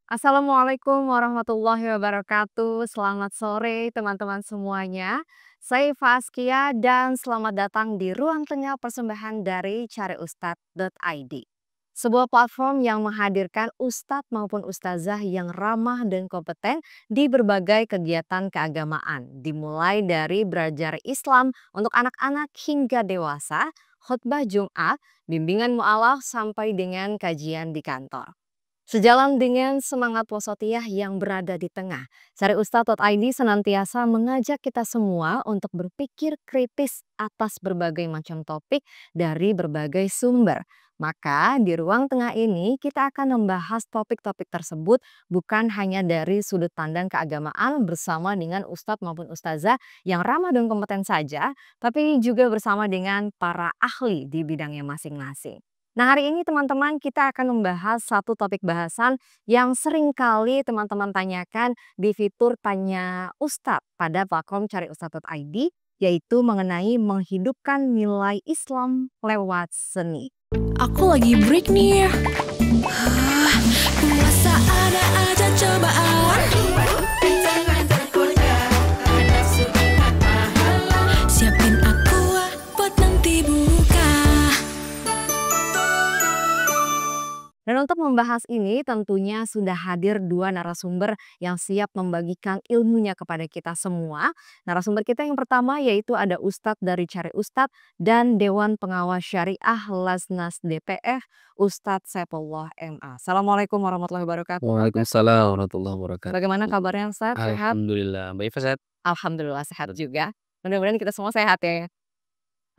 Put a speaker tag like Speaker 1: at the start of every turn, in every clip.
Speaker 1: Assalamualaikum warahmatullahi wabarakatuh. Selamat sore teman-teman semuanya. Saya Faskia dan selamat datang di ruang tengah persembahan dari cariustad.id. Sebuah platform yang menghadirkan ustadz maupun ustazah yang ramah dan kompeten di berbagai kegiatan keagamaan. Dimulai dari belajar Islam untuk anak-anak hingga dewasa, khutbah Jumat, bimbingan mu'alaf sampai dengan kajian di kantor. Sejalan dengan semangat wasatiyah yang berada di tengah, Cariustad.id senantiasa mengajak kita semua untuk berpikir kritis atas berbagai macam topik dari berbagai sumber. Maka di ruang tengah ini kita akan membahas topik-topik tersebut bukan hanya dari sudut pandang keagamaan bersama dengan ustadz maupun ustazah yang ramah dan kompeten saja, tapi juga bersama dengan para ahli di bidangnya masing-masing. Nah, hari ini teman-teman kita akan membahas satu topik bahasan yang sering kali teman-teman tanyakan di fitur Tanya Ustadz pada platform cariustad.id, yaitu mengenai menghidupkan nilai Islam lewat seni.
Speaker 2: Aku lagi break nih. Puasa ada aja cobaan. Siapin aqua buat nanti buka.
Speaker 1: Dan untuk membahas ini tentunya sudah hadir dua narasumber yang siap membagikan ilmunya kepada kita semua. Narasumber kita yang pertama yaitu ada Ustadz dari Cari Ustadz dan Dewan Pengawas Syariah Lasnas DPF, Ustadz Saifullah MA. Assalamualaikum warahmatullahi wabarakatuh.
Speaker 3: Waalaikumsalam warahmatullahi wabarakatuh.
Speaker 1: Bagaimana kabarnya Ustadz? Sehat?
Speaker 3: Alhamdulillah, Mbak Iva sehat?
Speaker 1: Alhamdulillah sehat juga. Mudah-mudahan kita semua sehat ya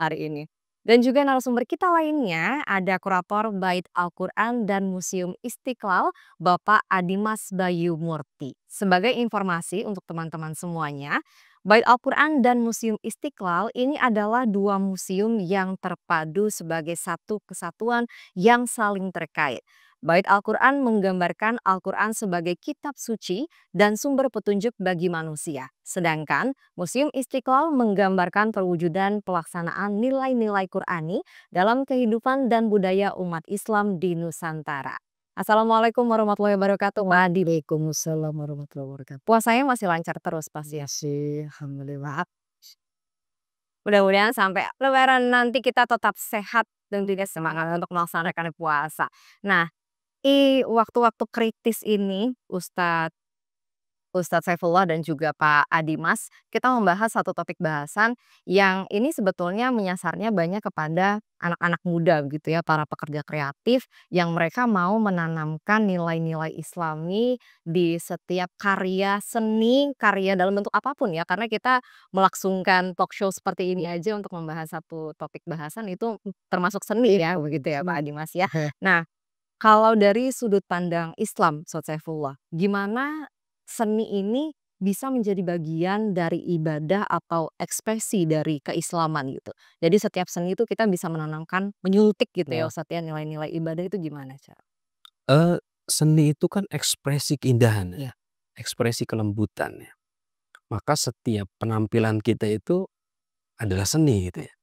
Speaker 1: hari ini. Dan juga narasumber kita lainnya ada Kurator Bait Al-Quran dan Museum Istiqlal, Bapak Adimas Bayu Murti. Sebagai informasi untuk teman-teman semuanya, Bait Al-Quran dan Museum Istiqlal ini adalah dua museum yang terpadu sebagai satu kesatuan yang saling terkait. Bait Al-Quran menggambarkan Al-Quran sebagai kitab suci dan sumber petunjuk bagi manusia. Sedangkan Museum Istiqlal menggambarkan perwujudan pelaksanaan nilai-nilai Qurani dalam kehidupan dan budaya umat Islam di Nusantara. Assalamualaikum warahmatullahi wabarakatuh.
Speaker 4: Waalaikumsalam warahmatullahi wabarakatuh.
Speaker 1: Puasanya masih lancar terus pasti ya.
Speaker 4: Masih, alhamdulillah.
Speaker 1: Mudah-mudahan sampai Lebaran nanti kita tetap sehat dan juga semangat untuk melaksanakan puasa. Nah, waktu-waktu kritis ini Ustadz Saifullah dan juga Pak Adimas, kita membahas satu topik bahasan yang ini sebetulnya menyasarnya banyak kepada anak-anak muda gitu ya, para pekerja kreatif yang mereka mau menanamkan nilai-nilai Islami di setiap karya seni, karya dalam bentuk apapun ya, karena kita melangsungkan talk show seperti ini aja untuk membahas satu topik bahasan itu termasuk seni ya, begitu ya Pak Adimas ya. Nah, kalau dari sudut pandang Islam, Ustadz Saifullah, gimana seni ini bisa menjadi bagian dari ibadah atau ekspresi dari keislaman gitu. Jadi setiap seni itu kita bisa menanamkan, menyuntik gitu ya
Speaker 3: Ya.
Speaker 1: Ustadz ya, nilai-nilai ibadah itu gimana cara?
Speaker 3: Seni itu kan ekspresi keindahan
Speaker 1: Iya.
Speaker 3: ya, ekspresi kelembutan ya. Maka setiap penampilan kita itu adalah seni gitu ya.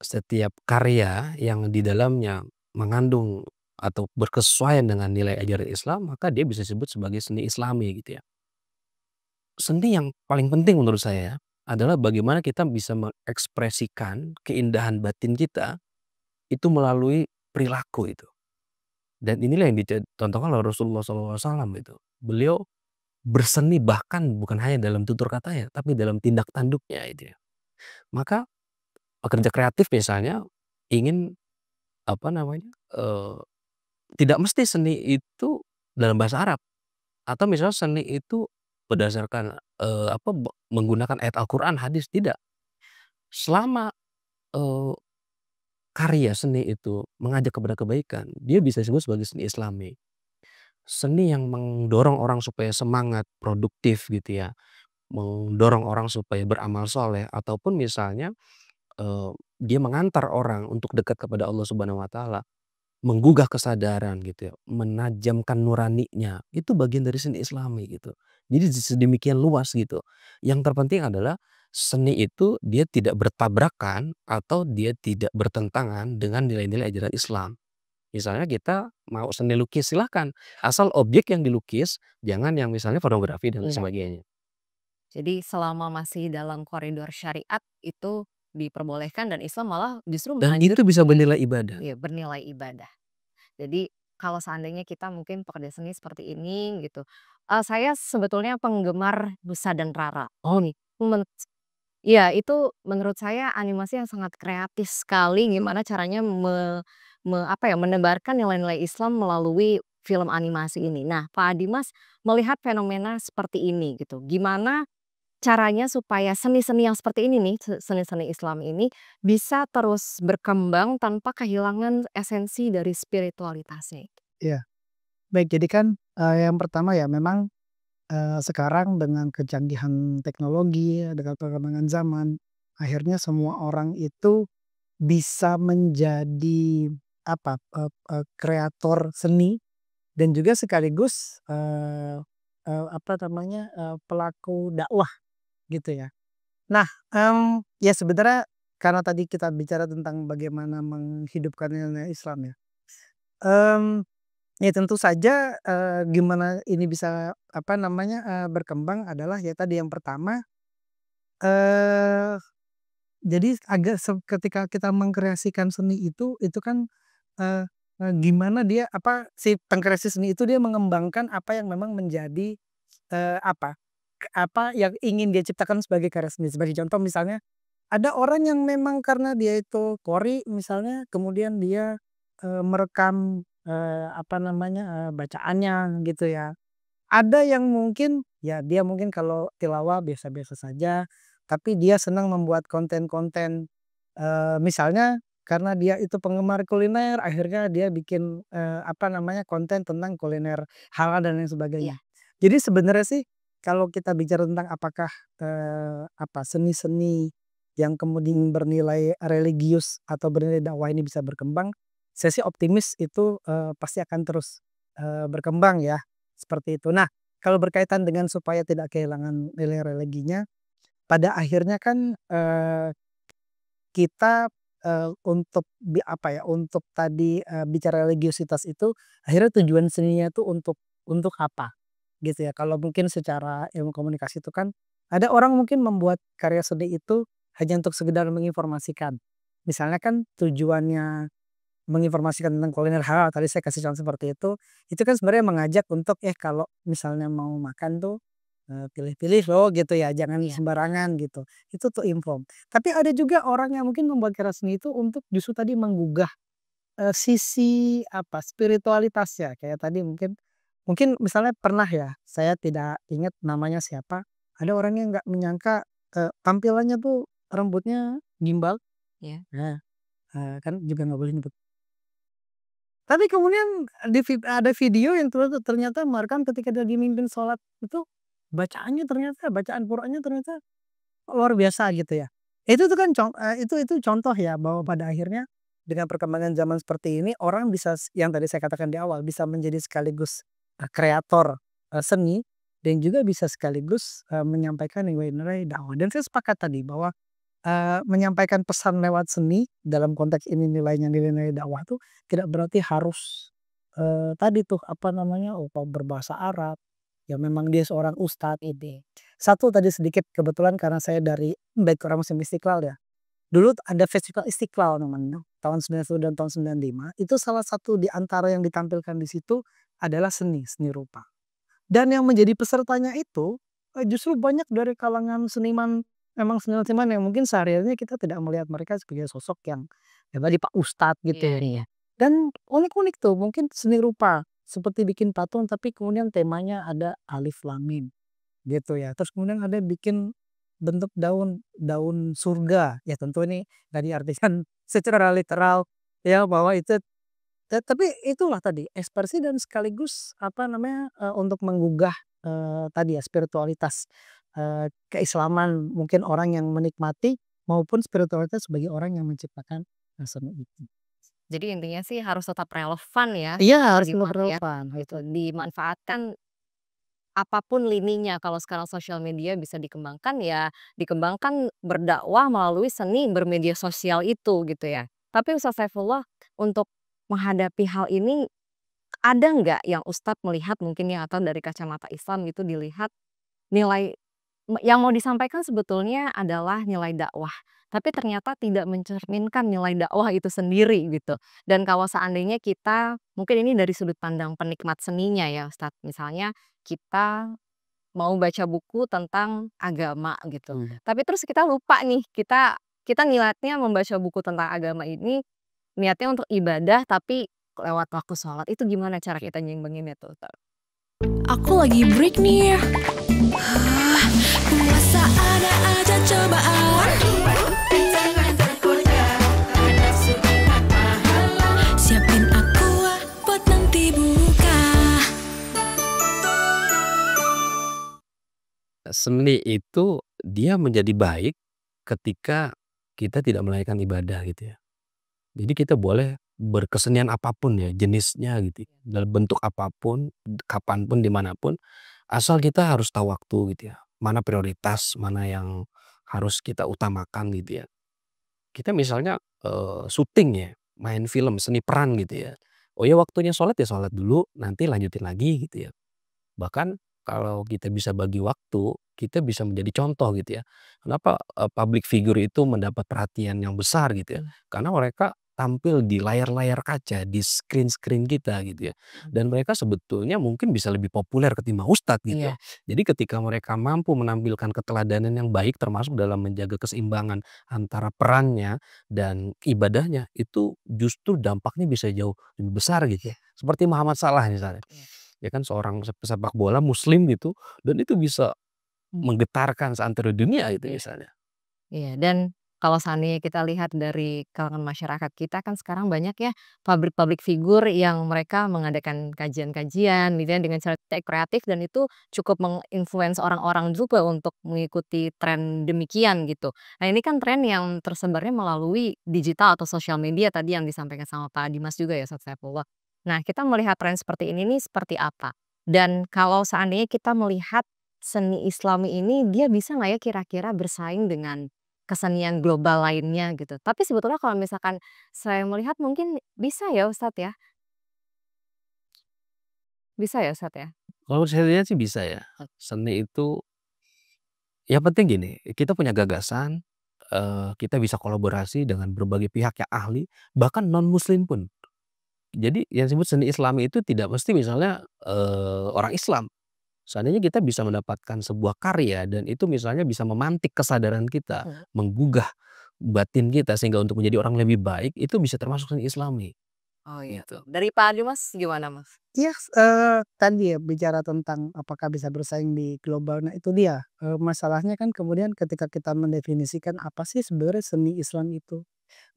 Speaker 3: Setiap karya yang di dalamnya mengandung atau berkesesuaian dengan nilai ajaran Islam, maka dia bisa disebut sebagai seni Islami gitu ya. Seni yang paling penting menurut saya adalah bagaimana kita bisa mengekspresikan keindahan batin kita itu melalui perilaku itu. Dan inilah yang dicontohkan oleh Rasulullah SAW itu. Beliau berseni bahkan bukan hanya dalam tutur katanya, tapi dalam tindak tanduknya itu ya. Maka pekerja kreatif misalnya ingin apa namanya tidak mesti seni itu dalam bahasa Arab atau misalnya seni itu berdasarkan menggunakan ayat Al-Quran, hadis, tidak. Selama eh, karya seni itu mengajak kepada kebaikan, dia bisa disebut sebagai seni Islami. Seni yang mendorong orang supaya semangat, produktif gitu ya, mendorong orang supaya beramal soleh, ataupun misalnya dia mengantar orang untuk dekat kepada Allah Subhanahu Wa Taala, menggugah kesadaran gitu ya, menajamkan nuraninya, itu bagian dari seni Islami gitu. Jadi sedemikian luas gitu. Yang terpenting adalah seni itu dia tidak bertabrakan atau dia tidak bertentangan dengan nilai-nilai ajaran Islam. Misalnya kita mau seni lukis silahkan, asal objek yang dilukis jangan yang misalnya pornografi dan lain
Speaker 1: Iya.
Speaker 3: sebagainya.
Speaker 1: Jadi selama masih dalam koridor syariat itu diperbolehkan dan Islam malah justru
Speaker 3: Dan itu
Speaker 1: menganjurkan
Speaker 3: bisa
Speaker 1: ya,
Speaker 3: bernilai ibadah.
Speaker 1: iya, bernilai ibadah. Jadi kalau seandainya kita mungkin pekerja seni seperti ini gitu, saya sebetulnya penggemar Nusa dan Rara.
Speaker 3: Oh nih,
Speaker 1: Men Iya, itu menurut saya animasi yang sangat kreatif sekali gimana caranya apa ya, menebarkan nilai-nilai Islam melalui film animasi ini. Nah, Pak Dimas melihat fenomena seperti ini gitu, gimana caranya supaya seni-seni yang seperti ini nih, seni-seni Islam ini bisa terus berkembang tanpa kehilangan esensi dari spiritualitasnya itu?
Speaker 5: Iya, baik jadi kan, yang pertama ya memang, sekarang dengan kecanggihan teknologi, dengan perkembangan zaman, akhirnya semua orang itu bisa menjadi apa, kreator seni dan juga sekaligus, apa namanya, pelaku dakwah gitu ya. Nah, ya sebenarnya karena tadi kita bicara tentang bagaimana menghidupkan nilai Islam ya, mmm ya tentu saja, gimana ini bisa apa namanya, berkembang adalah ya tadi yang pertama, eee, jadi agak ketika kita mengkreasikan seni itu kan, eee gimana dia apa, si pengkreasi seni itu dia mengembangkan apa yang memang menjadi, apa, apa yang ingin dia ciptakan sebagai karya seni. Sebagai contoh misalnya, ada orang yang memang karena dia itu qori misalnya, kemudian dia, merekam, apa namanya, bacaannya gitu ya. Ada yang mungkin, ya dia mungkin kalau tilawah biasa-biasa saja, tapi dia senang membuat konten-konten, misalnya karena dia itu penggemar kuliner, akhirnya dia bikin, apa namanya, konten tentang kuliner halal dan lain sebagainya.
Speaker 1: Iya.
Speaker 5: Jadi sebenarnya sih kalau kita bicara tentang apakah, apa, seni-seni yang kemudian bernilai religius atau bernilai dakwah ini bisa berkembang, saya sih optimis itu, pasti akan terus, berkembang ya. Seperti itu. Nah, kalau berkaitan dengan supaya tidak kehilangan nilai religinya, pada akhirnya kan, kita, untuk apa ya, untuk tadi, bicara religiusitas itu, akhirnya tujuan seninya itu untuk apa, gitu ya. Kalau mungkin secara ilmu komunikasi itu kan, ada orang mungkin membuat karya seni itu hanya untuk sekedar menginformasikan. Misalnya kan tujuannya menginformasikan tentang kuliner halal, tadi saya kasih contoh seperti itu kan sebenarnya mengajak untuk, kalau misalnya mau makan tuh, pilih-pilih loh gitu ya, jangan
Speaker 1: Iya.
Speaker 5: sembarangan gitu, itu tuh inform. Tapi ada juga orang yang mungkin membuat karya seni itu untuk justru tadi menggugah, sisi apa, spiritualitasnya, kayak tadi mungkin mungkin misalnya pernah ya, saya tidak ingat namanya siapa, ada orang yang nggak menyangka, tampilannya tuh rambutnya gimbal,
Speaker 1: Iya.
Speaker 5: nah, kan juga nggak boleh nyebut. Tapi kemudian ada video yang ternyata merekam ketika dia mimpin sholat itu, bacaannya ternyata bacaan Qur'annya ternyata luar biasa gitu ya. Itu tuh kan itu contoh ya bahwa pada akhirnya dengan perkembangan zaman seperti ini orang bisa yang tadi saya katakan di awal bisa menjadi sekaligus, kreator, seni dan juga bisa sekaligus, menyampaikan nilai-nilai dakwah dan saya sepakat tadi bahwa menyampaikan pesan lewat seni, dalam konteks ini nilainya nilai-nilai dakwah tuh tidak berarti harus, tadi tuh apa namanya, berbahasa Arab, ya memang dia seorang ustadz ini. Satu tadi sedikit kebetulan karena saya dari background Muslim Istiqlal ya, dulu ada festival Istiqlal namanya, tahun 91 dan tahun 95, itu salah satu di antara yang ditampilkan di situ adalah seni, seni rupa. Dan yang menjadi pesertanya itu, justru banyak dari kalangan seniman, memang seniman-seniman yang mungkin sehari-harinya kita tidak melihat mereka sebagai sosok yang, ya tadi Pak Ustadz gitu
Speaker 1: Iya,
Speaker 5: ya.
Speaker 1: iya.
Speaker 5: Dan unik-unik tuh mungkin seni rupa, seperti bikin patung tapi kemudian temanya ada alif lam mim, gitu ya. Terus kemudian ada bikin bentuk daun daun surga, ya tentu ini nggak diartikan secara literal ya bahwa itu. Tapi itulah tadi, ekspresi dan sekaligus apa namanya, untuk menggugah, tadi ya spiritualitas, keislaman mungkin orang yang menikmati, maupun spiritualitas sebagai orang yang menciptakan, seni itu.
Speaker 1: Jadi intinya sih harus tetap relevan ya,
Speaker 5: Iya
Speaker 1: Pak
Speaker 5: harus
Speaker 1: Dimas ya,
Speaker 5: relevan
Speaker 1: gitu.
Speaker 5: gitu.
Speaker 1: Dimanfaatkan apapun lininya, kalau sekarang sosial media bisa dikembangkan, ya dikembangkan berdakwah melalui seni bermedia sosial itu gitu ya. Tapi Ustaz Saifullah, untuk menghadapi hal ini, ada nggak yang Ustadz melihat mungkin ya atau dari kacamata Islam gitu dilihat nilai yang mau disampaikan sebetulnya adalah nilai dakwah, tapi ternyata tidak mencerminkan nilai dakwah itu sendiri gitu. Dan kalau seandainya kita mungkin ini dari sudut pandang penikmat seninya ya Ustadz, misalnya kita mau baca buku tentang agama gitu, tapi terus kita lupa nih, kita kita niatnya membaca buku tentang agama ini, niatnya untuk ibadah tapi lewat waktu sholat, itu gimana cara kita nyimbanginnya tuh, Ustadz?
Speaker 2: Aku lagi break nih. Puasa ada aja cobaan. Siapin aqua buat nanti buka.
Speaker 3: Seni itu dia menjadi baik ketika kita tidak menaikkan ibadah gitu ya. Jadi kita boleh berkesenian apapun ya jenisnya gitu ya, dalam bentuk apapun, kapanpun, dimanapun, asal kita harus tahu waktu gitu ya. Mana prioritas, mana yang harus kita utamakan gitu ya. Kita misalnya syuting ya, main film, seni peran gitu ya. Oh ya waktunya sholat ya sholat dulu, nanti lanjutin lagi gitu ya. Bahkan kalau kita bisa bagi waktu, kita bisa menjadi contoh gitu ya. Kenapa public figure itu mendapat perhatian yang besar gitu ya. Karena mereka tampil di layar-layar kaca, di screen-screen kita gitu ya. Dan mereka sebetulnya mungkin bisa lebih populer ketimbang ustadz gitu.
Speaker 1: Iya.
Speaker 3: Jadi ketika mereka mampu menampilkan keteladanan yang baik termasuk dalam menjaga keseimbangan antara perannya dan ibadahnya, itu justru dampaknya bisa jauh lebih besar gitu ya. Seperti Muhammad Salah misalnya. Ya kan seorang pesepak bola muslim gitu dan itu bisa menggetarkan seantero dunia itu
Speaker 1: Iya.
Speaker 3: misalnya.
Speaker 1: Iya, dan kalau seandainya kita lihat dari kalangan masyarakat kita kan sekarang banyak ya publik figur yang mereka mengadakan kajian-kajian gitu ya dengan cara kreatif dan itu cukup menginfluence orang-orang juga untuk mengikuti tren demikian gitu. Nah ini kan tren yang tersebarnya melalui digital atau sosial media tadi yang disampaikan sama Pak Dimas juga ya Ustadz Saifullah. Nah kita melihat tren seperti ini nih seperti apa? Dan kalau seandainya kita melihat seni Islami ini dia bisa nggak ya kira-kira bersaing dengan kesenian global lainnya gitu. Tapi sebetulnya kalau misalkan saya melihat mungkin bisa ya Ustadz ya? Bisa ya Ustadz ya?
Speaker 3: Kalau saya lihat sih bisa ya. Seni itu yang penting gini, kita punya gagasan, kita bisa kolaborasi dengan berbagai pihak yang ahli, bahkan non muslim pun. Jadi yang disebut seni Islami itu tidak mesti misalnya, orang Islam. Seandainya kita bisa mendapatkan sebuah karya dan itu misalnya bisa memantik kesadaran kita, menggugah batin kita sehingga untuk menjadi orang lebih baik, itu bisa termasuk seni Islami,
Speaker 1: Oh iya.
Speaker 3: gitu.
Speaker 1: Dari Pak Dimas gimana Mas?
Speaker 5: Iya, tadi ya bicara tentang apakah bisa bersaing di global, nah itu dia, masalahnya kan kemudian ketika kita mendefinisikan apa sih sebenarnya seni Islam itu.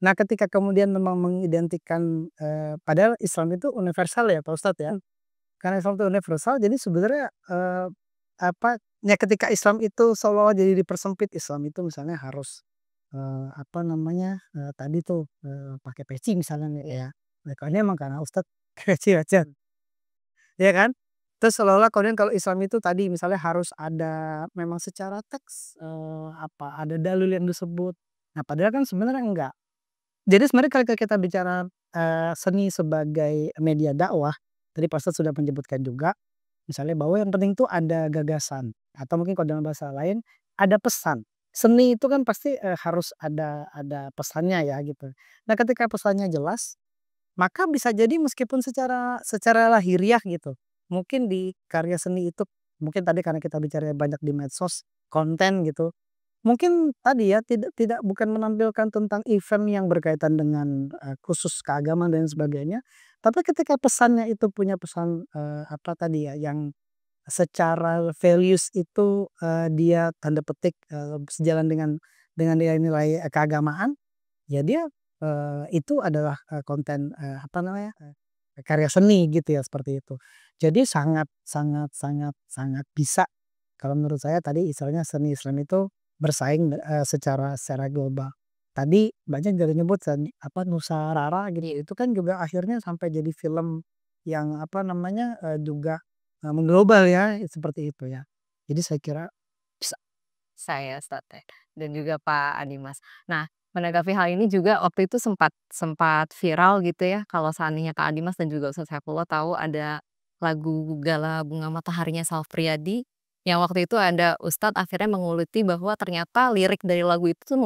Speaker 5: Nah ketika kemudian memang mengidentikan, padahal Islam itu universal ya Pak Ustadz ya. Karena Islam itu universal jadi sebenarnya, apa, ya ketika Islam itu seolah-olah jadi dipersempit, Islam itu misalnya harus, apa namanya, tadi tuh, pakai peci misalnya nih ya. Nah kalau ini emang karena Ustadz peci aja, ya kan? Terus seolah-olah kemudian kalau Islam itu tadi misalnya harus ada memang secara teks, apa, ada dalil yang disebut. Nah padahal kan sebenarnya enggak. Jadi sebenarnya kalau kita bicara, seni sebagai media dakwah, tadi Pak Ustadz sudah menyebutkan juga, misalnya bahwa yang penting itu ada gagasan, atau mungkin kalau dalam bahasa lain, ada pesan. Seni itu kan pasti, harus ada pesannya ya gitu. Nah ketika pesannya jelas, maka bisa jadi meskipun secara secara lahiriah gitu, mungkin di karya seni itu, mungkin tadi karena kita bicara banyak di medsos, konten gitu, mungkin tadi ya tidak tidak bukan menampilkan tentang event yang berkaitan dengan, khusus keagamaan dan sebagainya, tapi ketika pesannya itu punya pesan, apa tadi ya, yang secara values itu, dia tanda petik, sejalan dengan nilai-nilai, keagamaan, ya dia, itu adalah, konten, apa namanya, karya seni gitu ya, seperti itu. Jadi sangat sangat sangat sangat bisa kalau menurut saya tadi istilahnya seni Islam itu bersaing, secara global. Tadi banyak dari nyebut apa, Nusa Rara gitu, itu kan juga akhirnya sampai jadi film yang apa namanya, juga, mengglobal ya, seperti itu ya. Jadi saya kira bisa.
Speaker 1: Saya Ustadz ya, dan juga Pak Dimas. Nah Menanggapi hal ini juga waktu itu sempat sempat viral gitu ya, kalau seandainya Kak Adimas dan juga Ustadz Saifullah tahu ada lagu Gala Bunga Mataharinya Salf Priadi, yang waktu itu ada ustadz akhirnya menguliti bahwa ternyata lirik dari lagu itu tuh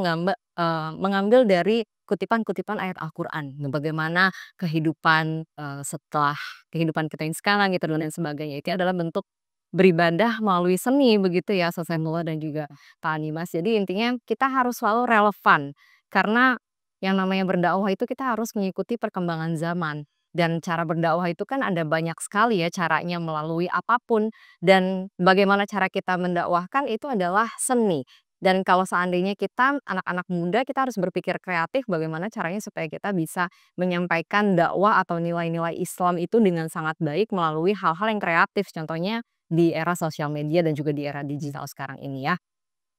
Speaker 1: mengambil dari kutipan-kutipan ayat Al-Qur'an. Nah, bagaimana kehidupan, setelah kehidupan kita yang sekarang gitu dan lain sebagainya, itu adalah bentuk beribadah melalui seni begitu ya, Ustadz Saifullah dan juga Kak Adimas. Jadi intinya kita harus selalu relevan, karena yang namanya berdakwah itu kita harus mengikuti perkembangan zaman. Dan cara berdakwah itu kan ada banyak sekali ya caranya melalui apapun, dan bagaimana cara kita mendakwahkan itu adalah seni. Dan kalau seandainya kita anak-anak muda, kita harus berpikir kreatif bagaimana caranya supaya kita bisa menyampaikan dakwah atau nilai-nilai Islam itu dengan sangat baik melalui hal-hal yang kreatif. Contohnya di era sosial media dan juga di era digital sekarang ini ya.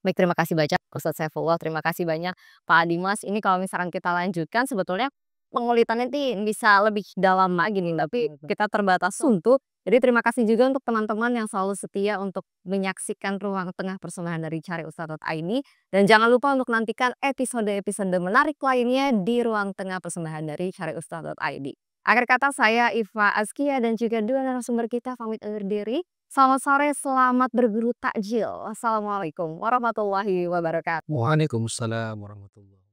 Speaker 1: Baik, terima kasih banyak Ustadz Saifullah, terima kasih banyak Pak Adimas. Ini kalau misalkan kita lanjutkan sebetulnya pengulitannya nih bisa lebih dalam lagi nih, tapi kita terbatas waktu. Jadi terima kasih juga untuk teman-teman yang selalu setia untuk menyaksikan Ruang Tengah persembahan dari Cari Ustadz.id. Dan jangan lupa untuk nantikan episode-episode menarik lainnya di Ruang Tengah persembahan dari Cari Ustadz.id. Akhir kata saya Iva Askia dan juga dua narasumber kita pamit undur diri. Selamat sore, selamat berburu takjil. Assalamualaikum warahmatullahi wabarakatuh.
Speaker 3: Waalaikumsalam warahmatullahi